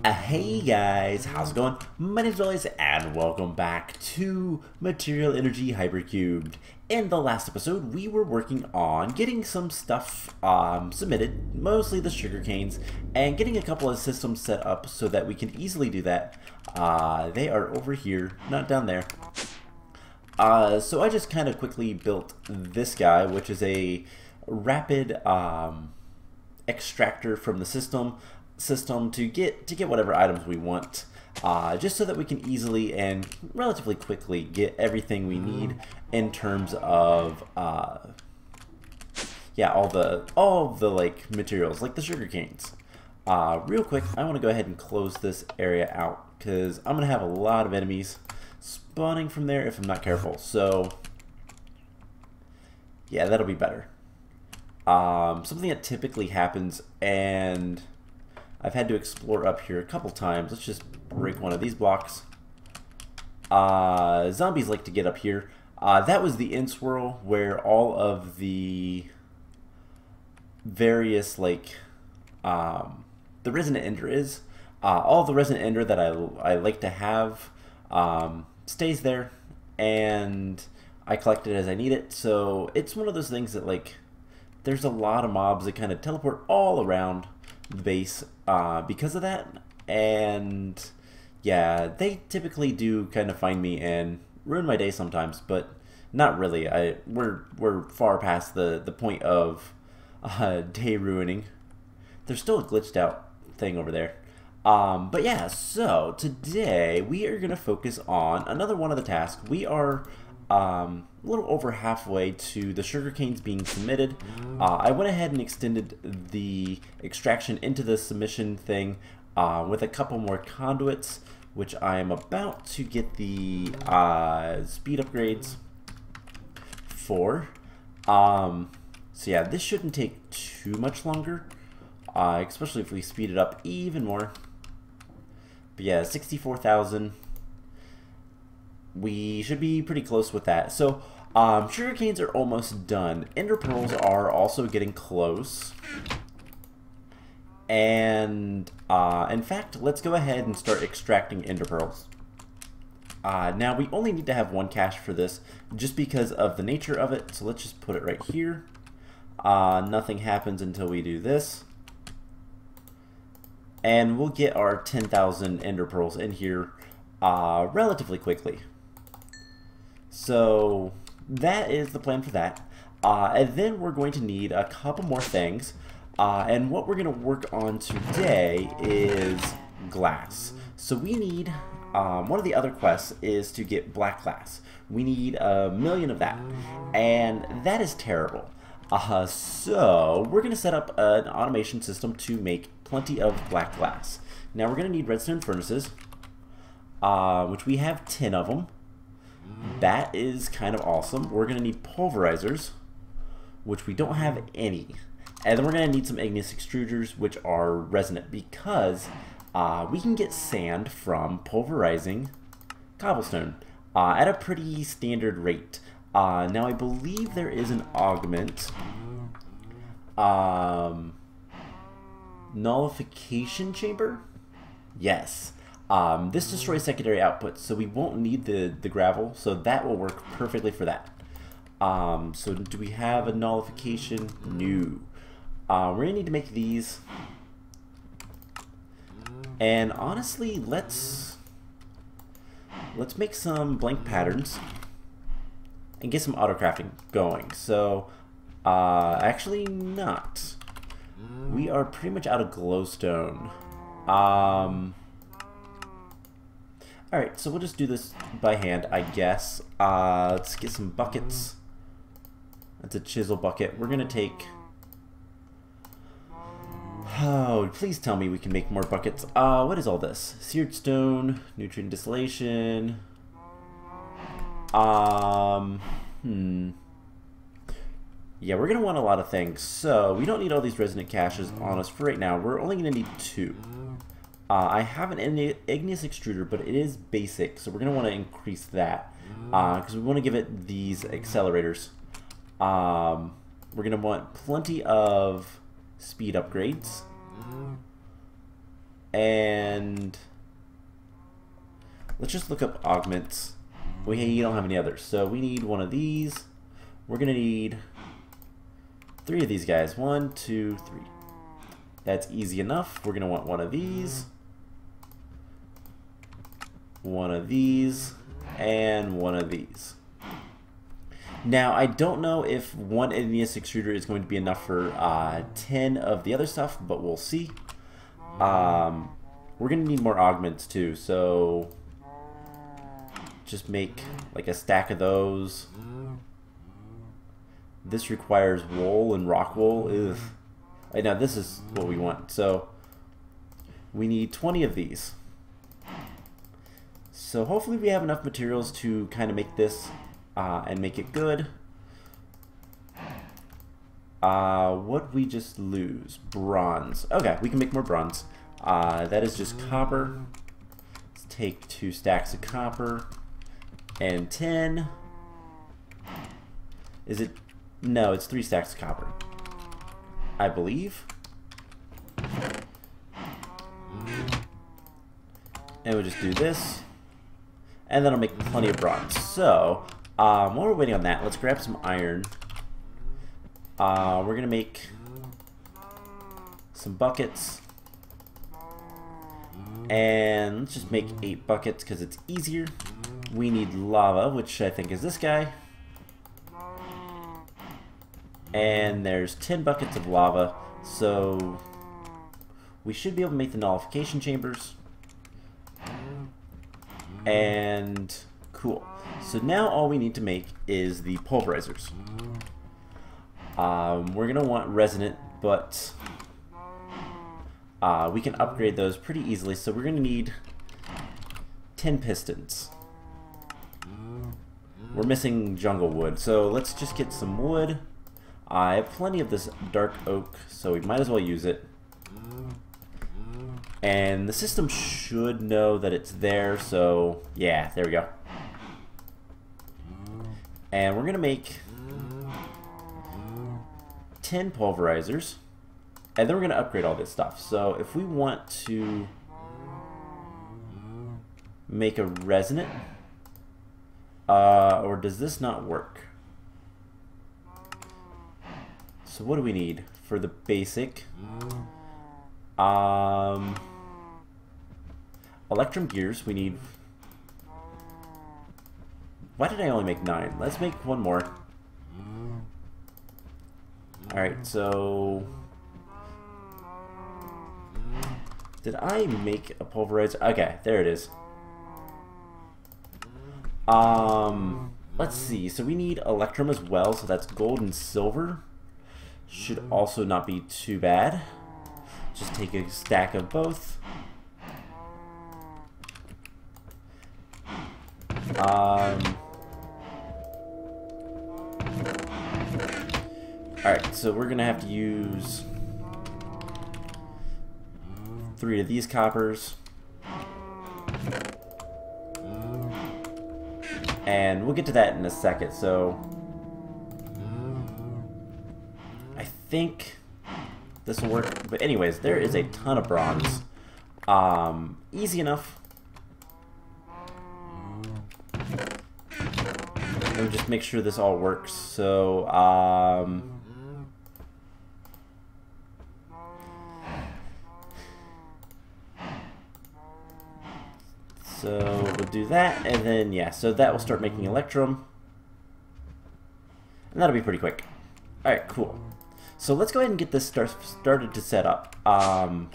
Hey guys, how's it going? My name's Elias and welcome back to Material Energy Hypercubed. In the last episode, we were working on getting some stuff submitted, mostly the sugar canes, and getting a couple of systems set up so that we can easily do that. They are over here, not down there. So I just kind of quickly built this guy, which is a rapid extractor from the system to get whatever items we want, just so that we can easily and relatively quickly get everything we need in terms of yeah, all the like materials like the sugar canes. Real quick, I want to go ahead and close this area out because I'm gonna have a lot of enemies spawning from there if I'm not careful. So yeah, that'll be better. Something that typically happens, and I've had to explore up here a couple times. Let's just break one of these blocks. Zombies like to get up here. That was the end swirl where all of the various, like, the Resonant Ender is. All of the Resonant Ender that I like to have stays there, and I collect it as I need it. So it's one of those things that, like, there's a lot of mobs that kind of teleport all around the base because of that, and yeah, they typically do kind of find me and ruin my day sometimes, but not really. We're far past the point of day ruining. There's still a glitched out thing over there, but yeah. So today we are gonna focus on another one of the tasks. We are a little over halfway to the sugar canes being submitted. I went ahead and extended the extraction into the submission thing with a couple more conduits, which I am about to get the speed upgrades for. So yeah, this shouldn't take too much longer, especially if we speed it up even more. But yeah, 64,000. We should be pretty close with that. So sugar canes are almost done. Ender pearls are also getting close. And in fact, let's go ahead and start extracting ender pearls. Now we only need to have one cache for this just because of the nature of it. So let's just put it right here. Nothing happens until we do this. And we'll get our 10,000 ender pearls in here relatively quickly. So that is the plan for that. And then we're going to need a couple more things. And what we're going to work on today is glass. So we need, one of the other quests is to get black glass. We need 1,000,000 of that. And that is terrible. So we're going to set up an automation system to make plenty of black glass. Now we're going to need redstone furnaces, which we have 10 of them. That is kind of awesome. We're going to need pulverizers, which we don't have any. And then we're going to need some igneous extruders, which are resonant, because we can get sand from pulverizing cobblestone at a pretty standard rate. Now I believe there is an augment nullification chamber. Yes. This destroys secondary output, so we won't need the gravel, so that will work perfectly for that. So do we have a nullification? No. We're going to need to make these. And honestly, let's make some blank patterns and get some auto crafting going. So, actually not. We are pretty much out of glowstone. Alright, so we'll just do this by hand, I guess. Let's get some buckets. That's a chisel bucket. We're going to take... Oh, please tell me we can make more buckets. What is all this? Seared stone, nutrient distillation. Yeah, we're going to want a lot of things. So, we don't need all these resonant caches on us for right now. We're only going to need 2. I have an igneous extruder, but it is basic, so we're going to want to increase that because we want to give it these accelerators. We're going to want plenty of speed upgrades. And let's just look up augments. We don't have any others, so we need one of these. We're gonna need 3 of these guys. 1, 2, 3. That's easy enough. We're gonna want one of these, one of these, and one of these. Now, I don't know if one NES extruder is going to be enough for 10 of the other stuff, but we'll see. We're going to need more augments too, so just make like a stack of those. This requires wool and rock wool. Ugh. Right now, this is what we want. So we need 20 of these. So hopefully we have enough materials to kind of make this and make it good. What we just lose? Bronze. Okay, we can make more bronze. That is just copper. Let's take 2 stacks of copper and 10. Is it? No, it's 3 stacks of copper, I believe. And we'll just do this. And then I'll make plenty of bronze. So, while we're waiting on that, let's grab some iron. We're going to make some buckets. And let's just make 8 buckets because it's easier. We need lava, which I think is this guy. And there's 10 buckets of lava. So we should be able to make the nullification chambers. And cool. So now all we need to make is the pulverizers. We're going to want resonant, but we can upgrade those pretty easily. So we're going to need 10 pistons. We're missing jungle wood, so let's just get some wood. I have plenty of this dark oak, so we might as well use it. And the system should know that it's there, so yeah, there we go. And we're going to make 10 pulverizers, and then we're going to upgrade all this stuff. So if we want to make a resonant, or does this not work? So what do we need for the basic? Electrum gears, we need... Why did I only make 9? Let's make one more. Alright, so... Did I make a pulverizer? Okay, there it is. Let's see. So we need electrum as well, so that's gold and silver. Should also not be too bad. Just take a stack of both. Alright, so we're gonna have to use 3 of these coppers. And we'll get to that in a second, so I think this will work. But anyways, there is a ton of bronze. Easy enough. Let me just make sure this all works. So, so we'll do that, and then yeah, so that will start making electrum, and that'll be pretty quick. All right, cool. So let's go ahead and get this started to set up. Am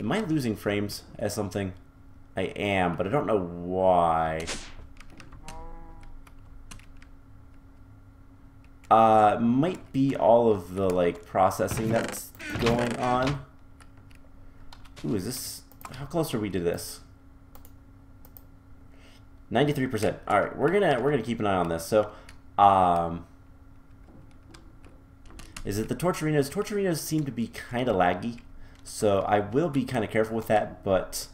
I losing frames as something? I am, but I don't know why. Might be all of the like processing that's going on. Ooh, is this? How close are we to this? 93%. All right, we're gonna keep an eye on this. So, is it the torturinos? Torturinos seem to be kind of laggy, so I will be kind of careful with that. But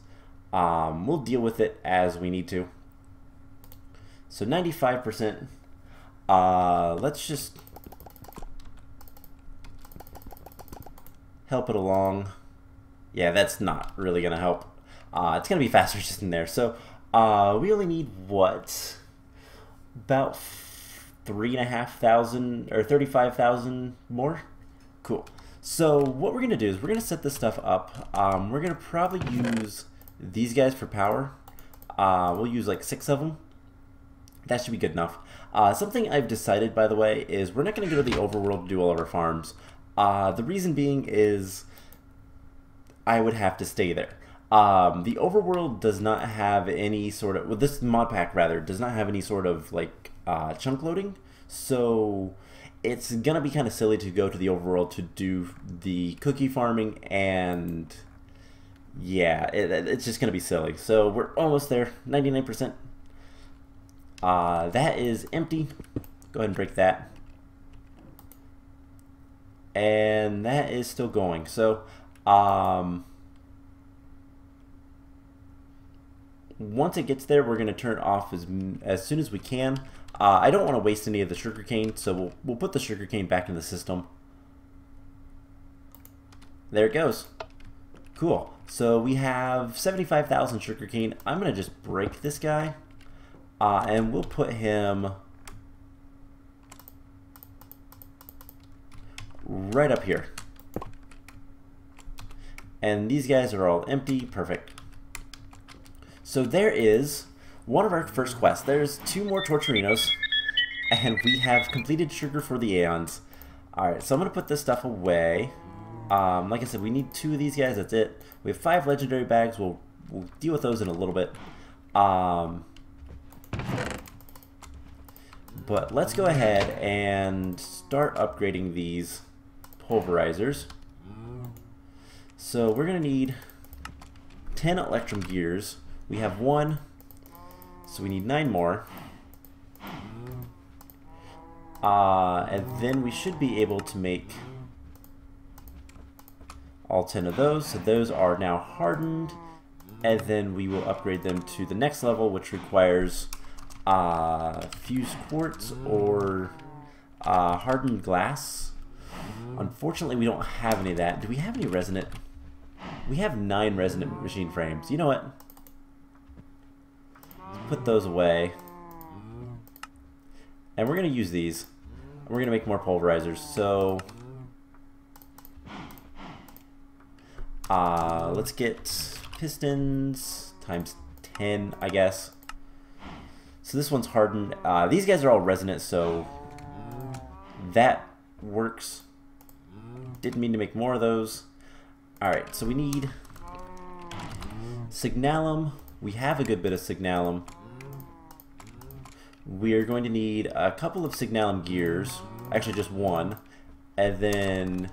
we'll deal with it as we need to. So 95%. Let's just help it along. Yeah, that's not really going to help. It's going to be faster just in there. So we only need, what? About 3,500 or 35,000 more? Cool. So what we're going to do is we're going to set this stuff up. We're going to probably use these guys for power. We'll use like 6 of them. That should be good enough. Something I've decided, by the way, is we're not going to go to the overworld to do all of our farms. The reason being is I would have to stay there. The overworld does not have any sort of, well, this mod pack rather, does not have any sort of like chunk loading. So it's going to be kind of silly to go to the overworld to do the cookie farming, and yeah, it's just going to be silly. So we're almost there, 99%. That is empty. Go ahead and break that. And that is still going. So, once it gets there, we're going to turn it off as soon as we can. I don't want to waste any of the sugarcane, so we'll put the sugarcane back in the system. There it goes. Cool. So we have 75,000 sugarcane. I'm going to just break this guy. And we'll put him right up here. And these guys are all empty. Perfect. So there is one of our first quests. There's 2 more Torturinos, and we have completed sugar for the Aeons. Alright, so I'm going to put this stuff away. Like I said, we need 2 of these guys. That's it. We have 5 legendary bags. We'll deal with those in a little bit. But let's go ahead and start upgrading these pulverizers. So we're going to need 10 electrum gears. We have 1, so we need 9 more. And then we should be able to make all 10 of those. So those are now hardened. And then we will upgrade them to the next level, which requires fused quartz or hardened glass. Unfortunately, we don't have any of that. Do we have any resonant? We have 9 resonant machine frames. You know what? Let's put those away. And we're going to use these. We're going to make more pulverizers. So let's get pistons times 10, I guess. So this one's hardened. These guys are all resonant, so that works. Didn't mean to make more of those. Alright, so we need signalum. We have a good bit of signalum. We're going to need a couple of signalum gears. Actually, just 1. And then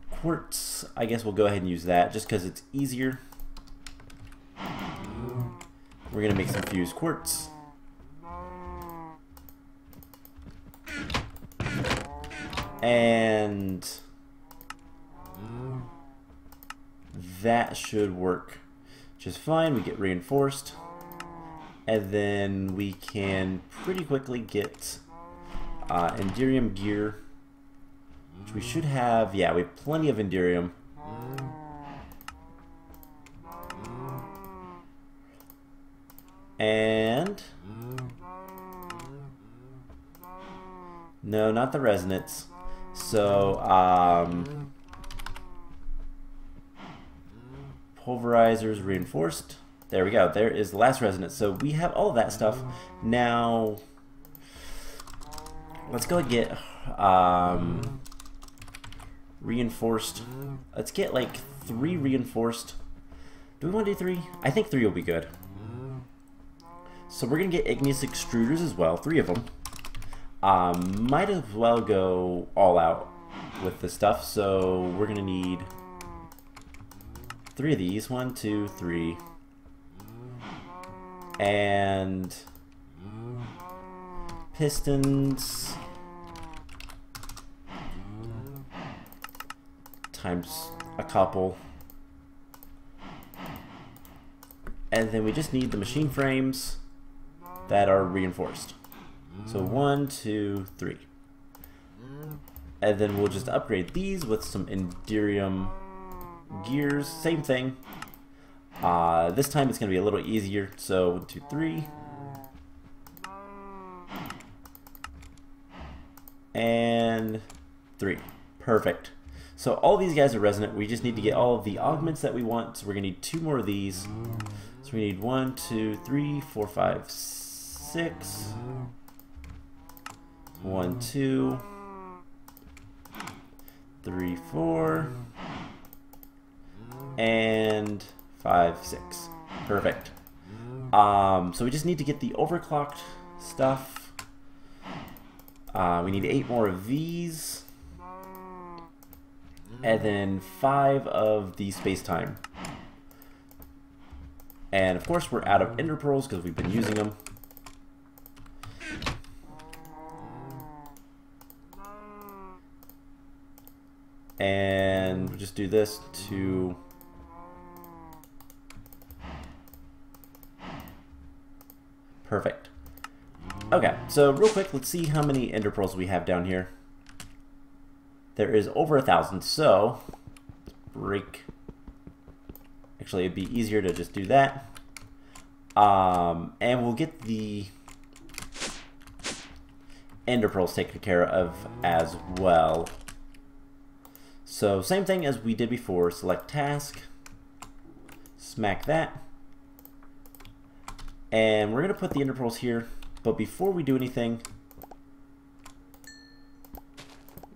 quartz, I guess we'll go ahead and use that just because it's easier. We're going to make some fused quartz. And that should work just fine. We get reinforced. And then we can pretty quickly get Enderium gear, which we should have. Yeah, we have plenty of Enderium. And no, not the resonance. So pulverizers reinforced. There we go. There is the last resonance. So we have all of that stuff. Now let's go and get reinforced. Let's get like 3 reinforced. Do we want to do 3? I think 3 will be good. So we're going to get igneous extruders as well, 3 of them. Might as well go all out with this stuff. So we're going to need 3 of these. 1, 2, 3. And pistons times a couple. And then we just need the machine frames that are reinforced. So 1, 2, 3. And then we'll just upgrade these with some Enderium gears, same thing. This time it's going to be a little easier. So 1, 2, 3. And 3. Perfect. So all these guys are resonant. We just need to get all of the augments that we want. So we're going to need 2 more of these. So we need 1, 2, 3, 4, 5, 6. 1, 2, 3, 4, and 5, 6. Perfect. So we just need to get the overclocked stuff. We need 8 more of these. And then 5 of the space-time. And of course we're out of ender pearls because we've been using them. And we'll just do this to perfect. Okay, so real quick, let's see how many ender pearls we have down here. There is over 1,000, so break. Actually, it'd be easier to just do that. And we'll get the ender pearls taken care of as well. So same thing as we did before, select task, smack that, and we're going to put the ender pearls here, but before we do anything,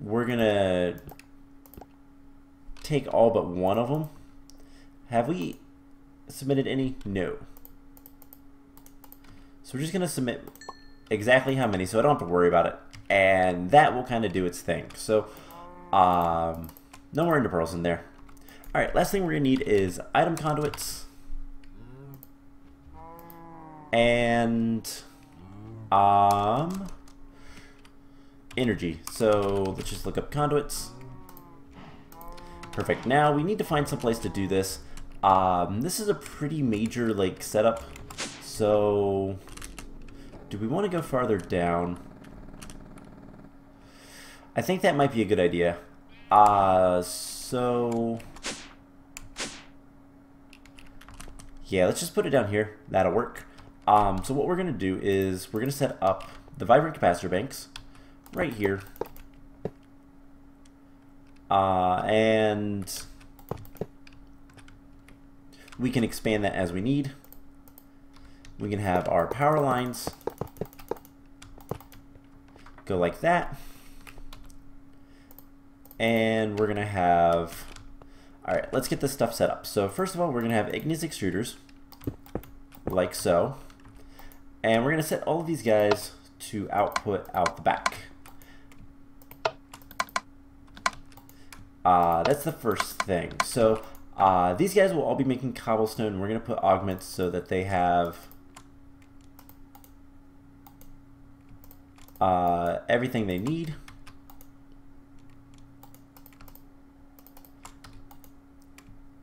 we're going to take all but one of them. Have we submitted any? No. So we're just going to submit exactly how many, so I don't have to worry about it, and that will kind of do its thing. So no more ender pearls in there. Alright, last thing we're going to need is item conduits. And energy. So let's just look up conduits. Perfect. Now we need to find some place to do this. This is a pretty major setup. So do we want to go farther down? I think that might be a good idea. So yeah, let's just put it down here. That'll work. So what we're going to do is we're going to set up the vibrant capacitor banks right here. And we can expand that as we need. We can have our power lines go like that. And we're going to have, alright, let's get this stuff set up. So first of all, we're going to have igneous extruders, like so. And we're going to set all of these guys to output out the back. That's the first thing. So these guys will all be making cobblestone. We're going to put augments so that they have everything they need.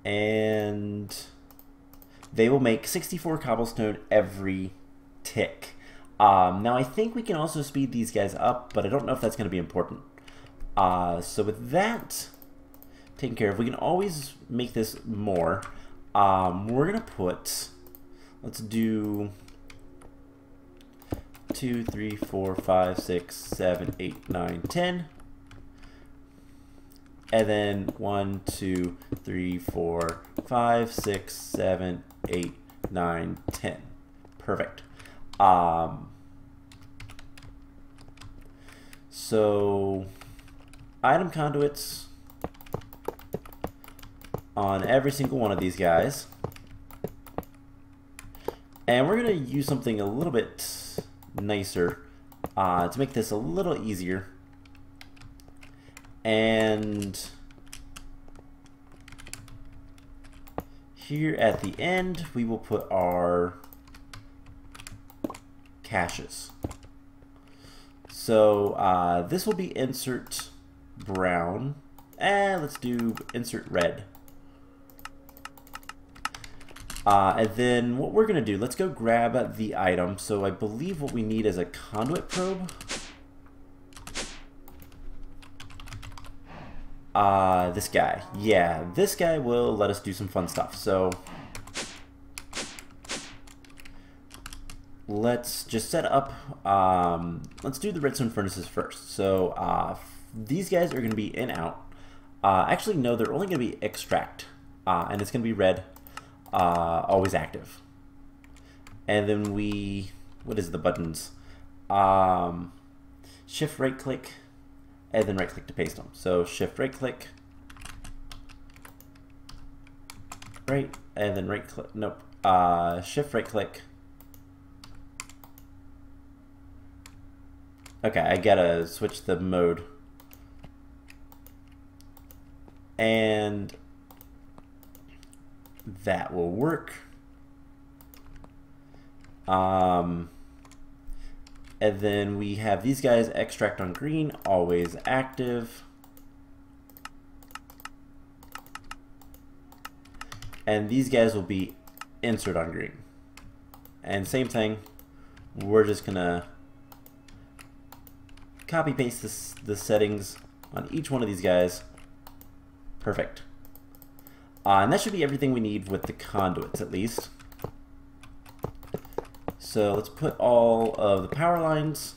And they will make 64 cobblestone every tick. Now I think we can also speed these guys up, but I don't know if that's going to be important. So with that taken care of, we can always make this more. We're going to put, let's do 2, 3, 4, 5, 6, 7, 8, 9, 10. And then 1, 2, 3, 4, 5, 6, 7, 8, 9, 10. Perfect. So item conduits on every single one of these guys. And we're going to use something a little bit nicer to make this a little easier. And here at the end, we will put our caches. So this will be insert brown, and let's do insert red. And then what we're going to do, let's go grab the item. So I believe what we need is a conduit probe. This guy. Yeah, this guy will let us do some fun stuff. So let's just set up, let's do the redstone furnaces first. So these guys are going to be in out. Actually, no, they're only going to be extract, and it's going to be red, always active. And then what is the buttons? Shift right click, and then right click to paste them. So shift right click, right, and then right click, nope, shift right click. Okay, I gotta switch the mode. And that will work. And then we have these guys, extract on green, always active. And these guys will be insert on green. And same thing, we're just gonna copy paste the settings on each one of these guys. Perfect. And that should be everything we need with the conduits, at least. So let's put all of the power lines.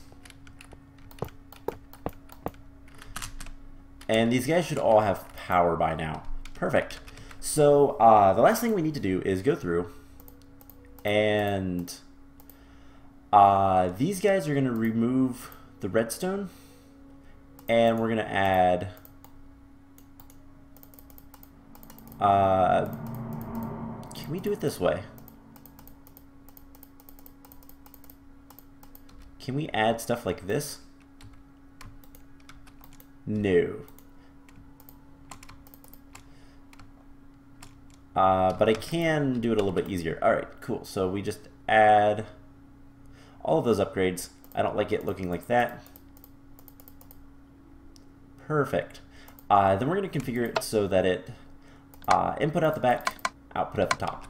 And these guys should all have power by now. Perfect. So the last thing we need to do is go through and these guys are going to remove the redstone, and we're going to add can we do it this way? Can we add stuff like this? No. But I can do it a little bit easier. Alright, cool. So we just add all of those upgrades. I don't like it looking like that. Perfect. Then we're going to configure it so that it input out the back, output at the top.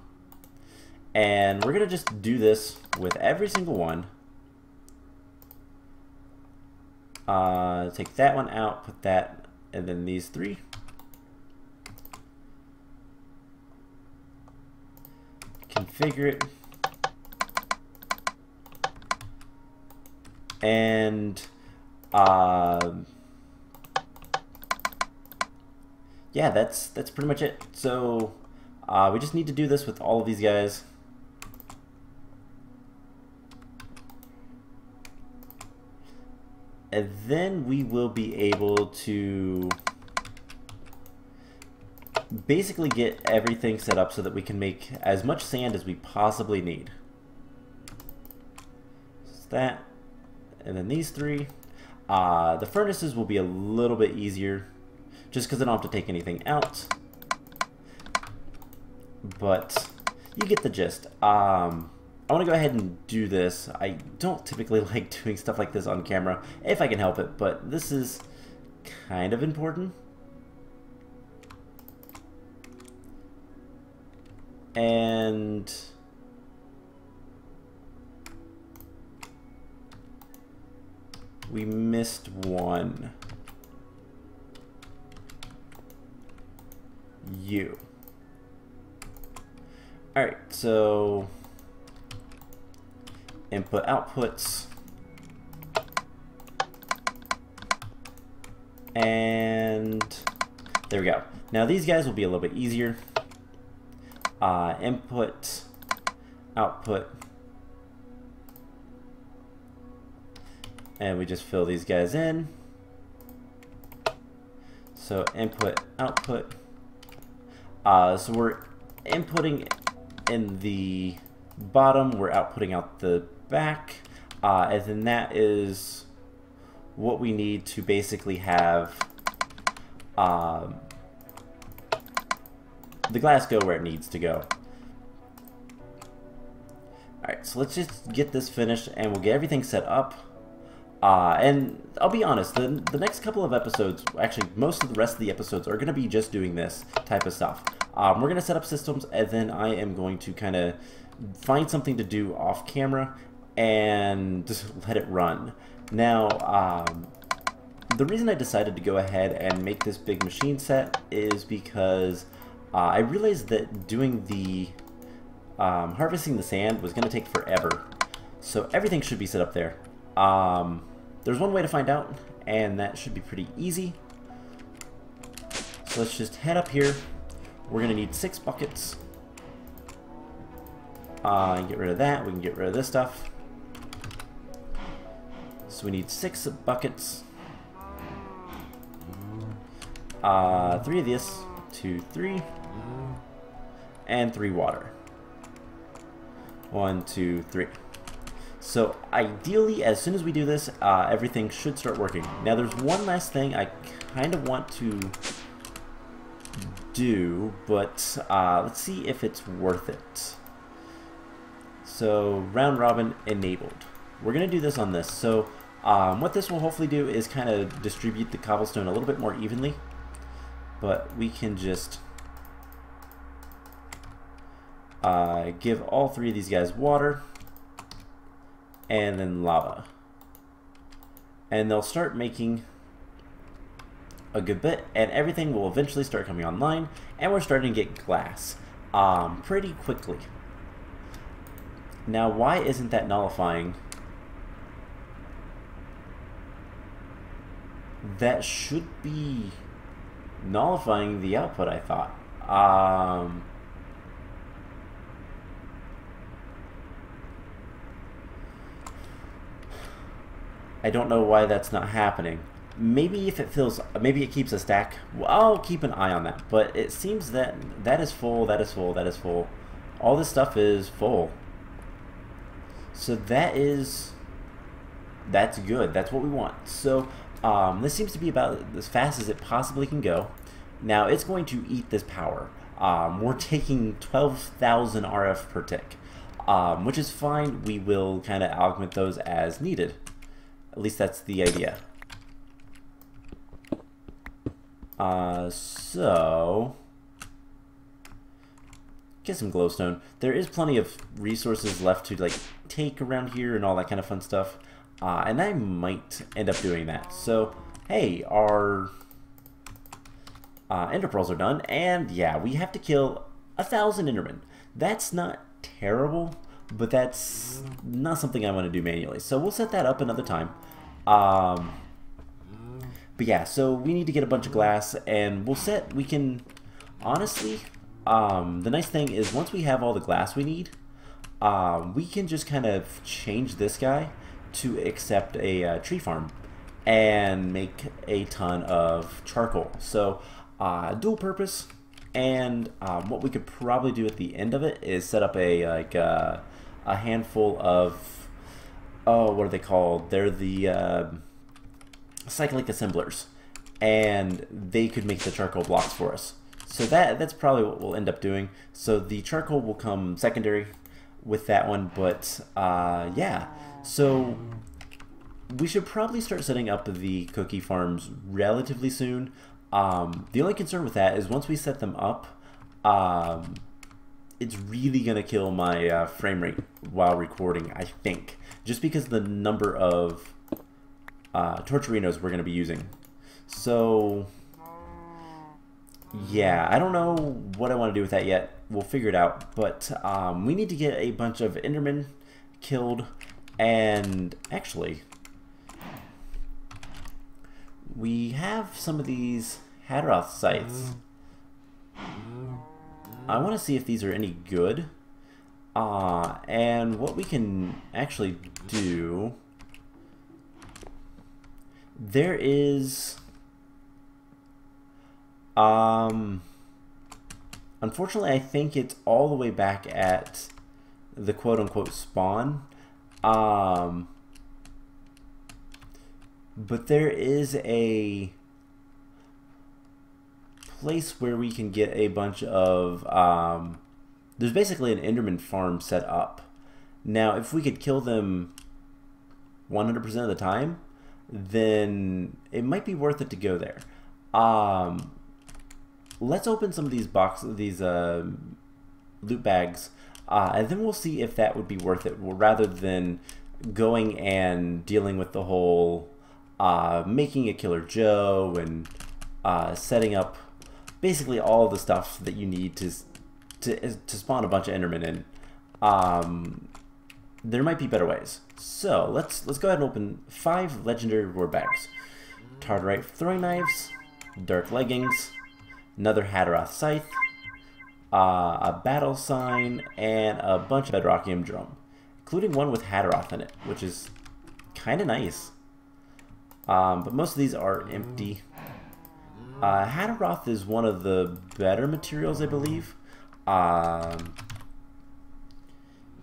And we're going to just do this with every single one. Take that one out, put that, and then these three. Configure it. And yeah, that's pretty much it. So we just need to do this with all of these guys. And then we will be able to basically get everything set up so that we can make as much sand as we possibly need. So that, and then these three. The furnaces will be a little bit easier just because I don't have to take anything out. But you get the gist. I want to go ahead and do this. I don't typically like doing stuff like this on camera, if I can help it, but this is kind of important. And we missed one. You. Alright, so input outputs, and there we go. Now these guys will be a little bit easier. Input, output, and we just fill these guys in. So input, output. So we're inputting in the bottom, we're outputting out the back, and then that is what we need to basically have the glass go where it needs to go. Alright, so let's just get this finished and we'll get everything set up. And I'll be honest, the next couple of episodes, actually most of the rest of the episodes, are going to be just doing this type of stuff. We're going to set up systems, and then I am going to kind of find something to do off camera and just let it run. Now, the reason I decided to go ahead and make this big machine set is because I realized that doing the harvesting the sand was going to take forever. So everything should be set up there. There's one way to find out, and that should be pretty easy. So let's just head up here. We're going to need 6 buckets. Get rid of that. We can get rid of this stuff. So we need 6 buckets. 3 of this, 2, 3, and 3 water. 1, 2, 3. So ideally, as soon as we do this, everything should start working. Now there's one last thing I kind of want to do, but let's see if it's worth it. So round robin enabled. We're going to do this on this. So what this will hopefully do is kind of distribute the cobblestone a little bit more evenly. But we can just give all 3 of these guys water and then lava. And they'll start making a good bit, and everything will eventually start coming online, and we're starting to get glass pretty quickly. Now, why isn't that nullifying? That should be nullifying the output, I thought. I don't know why that's not happening. Maybe if it feels, maybe it keeps a stack. Well, I'll keep an eye on that. But it seems that that is full, that is full, that is full. All this stuff is full. So that's good. That's what we want. So this seems to be about as fast as it possibly can go. Now it's going to eat this power. We're taking 12,000 RF per tick, which is fine. We will kind of augment those as needed. At least that's the idea. So get some glowstone. There is plenty of resources left to like take around here and all that kind of fun stuff. And I might end up doing that. So, hey, our ender pearls are done, and yeah, we have to kill 1,000 endermen. That's not terrible, but that's not something I want to do manually. So we'll set that up another time. But yeah, so we need to get a bunch of glass, and we can, honestly, the nice thing is once we have all the glass we need, we can just kind of change this guy to accept a tree farm and make a ton of charcoal. So dual purpose, and what we could probably do at the end of it is set up a handful of, oh, what are they called? They're the cyclic assemblers, and they could make the charcoal blocks for us. So that's probably what we'll end up doing. So the charcoal will come secondary with that one, but yeah. So we should probably start setting up the cookie farms relatively soon. The only concern with that is once we set them up, it's really going to kill my frame rate while recording, I think. Just because of the number of torcherinos we're going to be using. So, yeah, I don't know what I want to do with that yet. We'll figure it out. But we need to get a bunch of endermen killed. And actually, we have some of these Hadroth sites. I want to see if these are any good. And what we can actually do, there is, unfortunately I think it's all the way back at the quote-unquote spawn. But there is a place where we can get a bunch of, there's basically an enderman farm set up. Now, if we could kill them 100% of the time, then it might be worth it to go there. Let's open some of these loot bags, and then we'll see if that would be worth it, rather than going and dealing with the whole making a Killer Joe and setting up basically all the stuff that you need to spawn a bunch of Endermen in. There might be better ways. So let's go ahead and open 5 legendary reward bags. Tartarite throwing knives, dark leggings, another Hatteroth scythe, a battle sign, and a bunch of bedrockium drum, including one with Hatteroth in it, which is kind of nice. But most of these are empty. Hatteroth is one of the better materials, I believe. I'm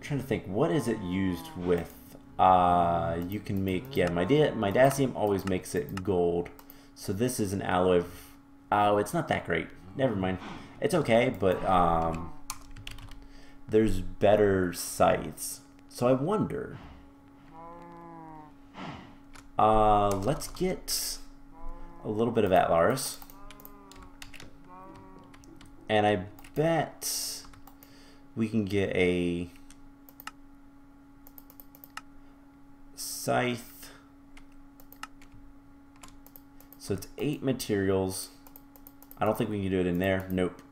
trying to think, what is it used with? You can make, yeah, my Dacium always makes it gold. So this is an alloy. Oh, it's not that great. Never mind. It's okay, but there's better scythes. So I wonder. Let's get a little bit of Atlaris. And I bet we can get a scythe. So it's 8 materials. I don't think we can do it in there. Nope.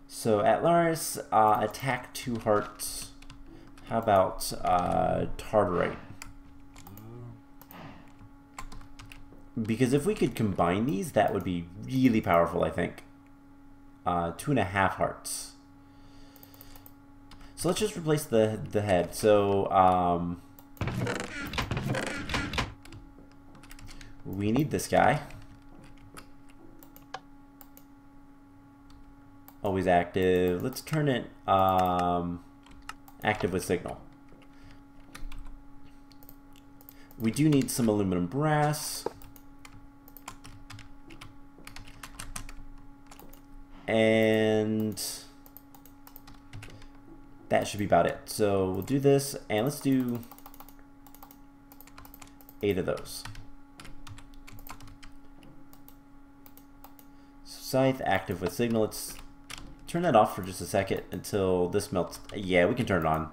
So Atlaris, attack 2 hearts. How about Tartarite? Because if we could combine these, that would be really powerful, I think. 2.5 hearts. So let's just replace the head. So we need this guy. Always active. Let's turn it active with signal. We do need some aluminum brass. And that should be about it. So we'll do this, and let's do 8 of those. Scythe active with signal. Let's turn that off for just a second until this melts. Yeah, we can turn it on,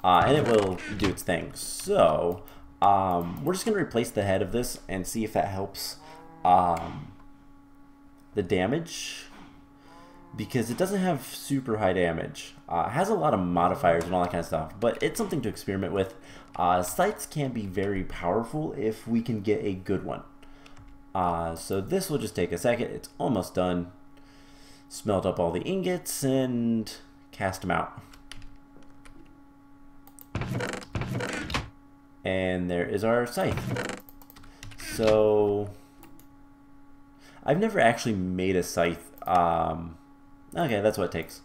and it will do its thing. So we're just going to replace the head of this and see if that helps the damage, because it doesn't have super high damage. It has a lot of modifiers and all that kind of stuff, but it's something to experiment with. Scythes can be very powerful if we can get a good one. So this will just take a second. It's almost done. Smelt up all the ingots and cast them out. And there is our scythe. So I've never actually made a scythe. Okay, that's what it takes.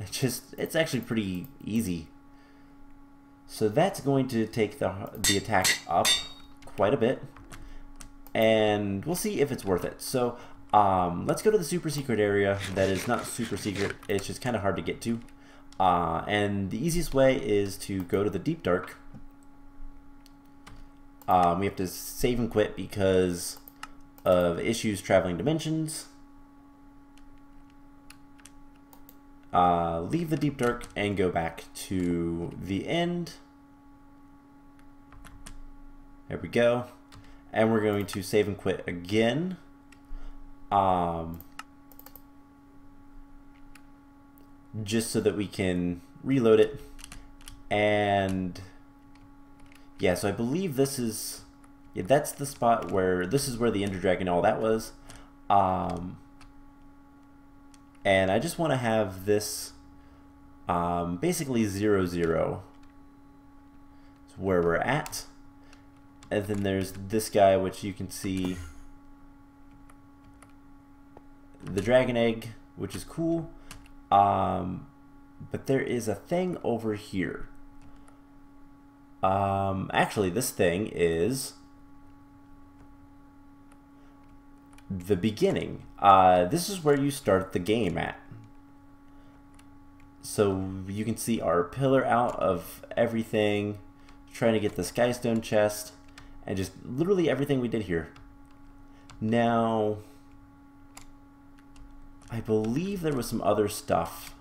It's actually pretty easy. So that's going to take the attack up quite a bit, and we'll see if it's worth it. So let's go to the super secret area. That is not super secret, it's just kind of hard to get to. And the easiest way is to go to the deep dark. We have to save and quit because of issues traveling dimensions. Leave the deep dark and go back to the end. There we go. And we're going to save and quit again. Just so that we can reload it. And yeah, so I believe this is, yeah, that's the spot where, this is where the Ender Dragon and all that was. And I just want to have this basically 0, 0. It's where we're at. And then there's this guy, which you can see the dragon egg, which is cool. But there is a thing over here. Actually, this thing is the beginning. This is where you start the game at. So you can see our pillar out of everything, trying to get the Skystone chest, and just literally everything we did here. Now, I believe there was some other stuff.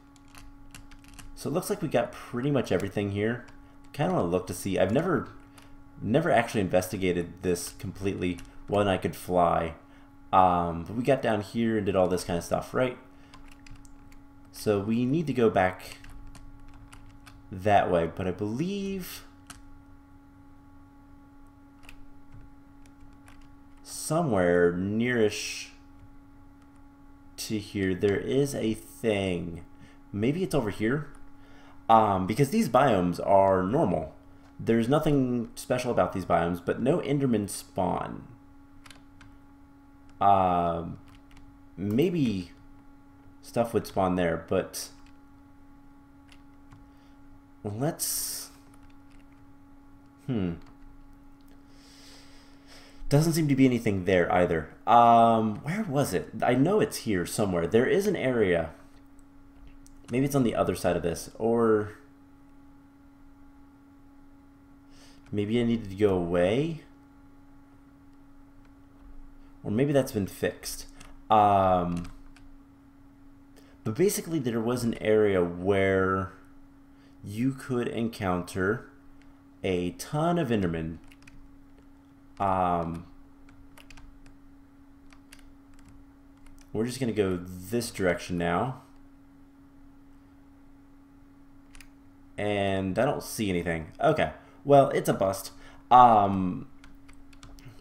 So it looks like we got pretty much everything here. kind of want to look to see. I've never actually investigated this completely when I could fly. But we got down here and did all this kind of stuff, right? So we need to go back that way, but I believe somewhere nearish to here there is a thing. Maybe it's over here, because these biomes are normal. There's nothing special about these biomes, but no Endermen spawn. Maybe stuff would spawn there, but let's... Doesn't seem to be anything there either. Where was it? I know it's here somewhere. There is an area. Maybe it's on the other side of this, or maybe I needed to go away, or maybe that's been fixed. But basically there was an area where you could encounter a ton of Endermen. We're just gonna go this direction now. And I don't see anything. Okay, well, it's a bust.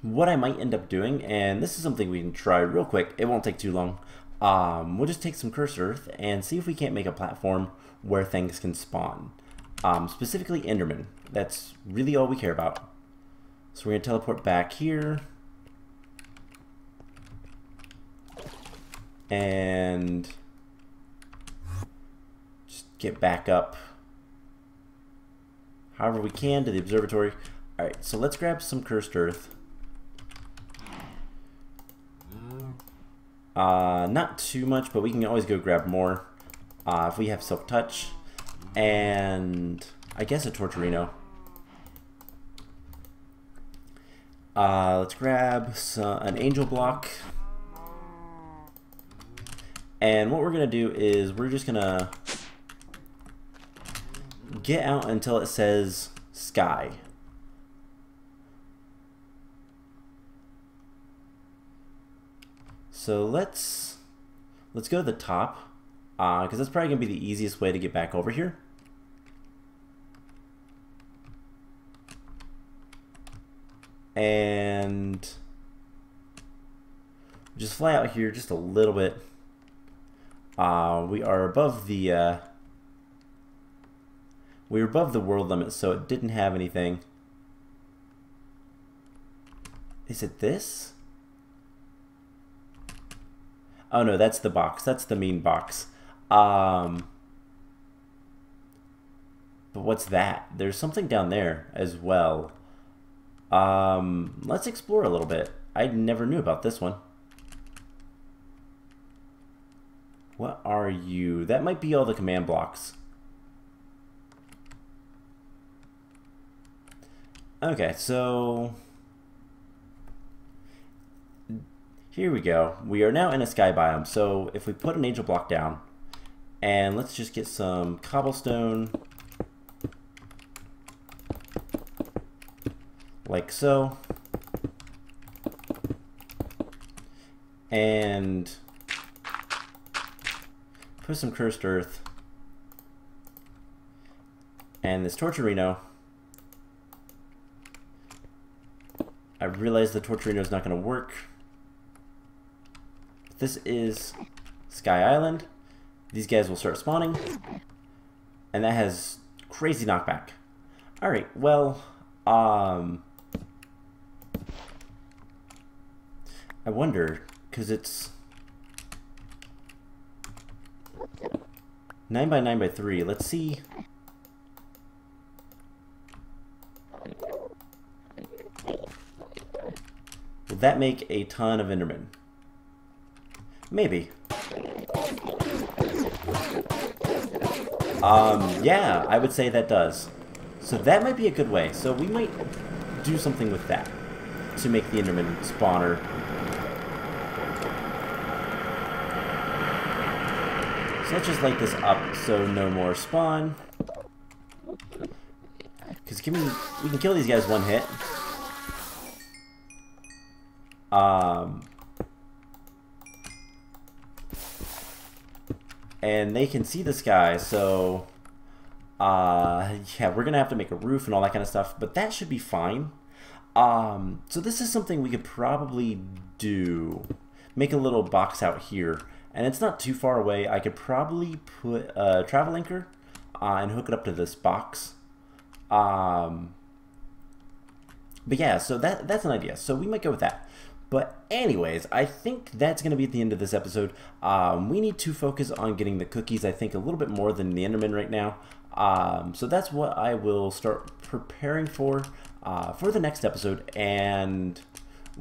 What I might end up doing, and this is something we can try real quick, it won't take too long. We'll just take some cursed earth and see if we can't make a platform where things can spawn. Specifically Endermen. That's really all we care about. So we're going to teleport back here. And just get back up however we can to the observatory. Alright, so let's grab some cursed earth. Not too much, but we can always go grab more if we have silk touch. And I guess a torturino. Let's grab an angel block. And what we're going to do is we're just going to get out until it says sky. So let's go to the top, because that's probably going to be the easiest way to get back over here. And just fly out here just a little bit. We are above the we were above the world limit, so it didn't have anything. Is it this? Oh no, that's the box. That's the mean box. But what's that? There's something down there as well. Let's explore a little bit. I never knew about this one. What are you? That might be all the command blocks. Okay, so here we go. We are now in a sky biome. So if we put an angel block down, and let's just get some cobblestone, like so, and put some cursed earth, and this torturino. I realize the torturino is not going to work. This is Sky Island. These guys will start spawning, and that has crazy knockback. Alright, well, I wonder, because it's 9 by 9 by 3. Let's see. Will that make a ton of Endermen? Maybe. Yeah, I would say that does. So that might be a good way. So we might do something with that to make the Enderman spawner. So let's just light this up so no more spawn. Jeez, we can kill these guys one hit. And they can see the sky, so yeah, we're gonna have to make a roof and all that kind of stuff, but that should be fine. So this is something we could probably do. Make a little box out here, and it's not too far away. I could probably put a travel anchor and hook it up to this box. But yeah, so that's an idea. So we might go with that. But anyways, I think that's going to be at the end of this episode. We need to focus on getting the cookies, I think, a little bit more than the Endermen right now. So that's what I will start preparing for the next episode, and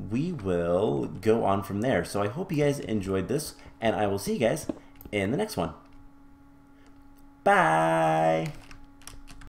we will go on from there. So I hope you guys enjoyed this, and I will see you guys in the next one. Bye!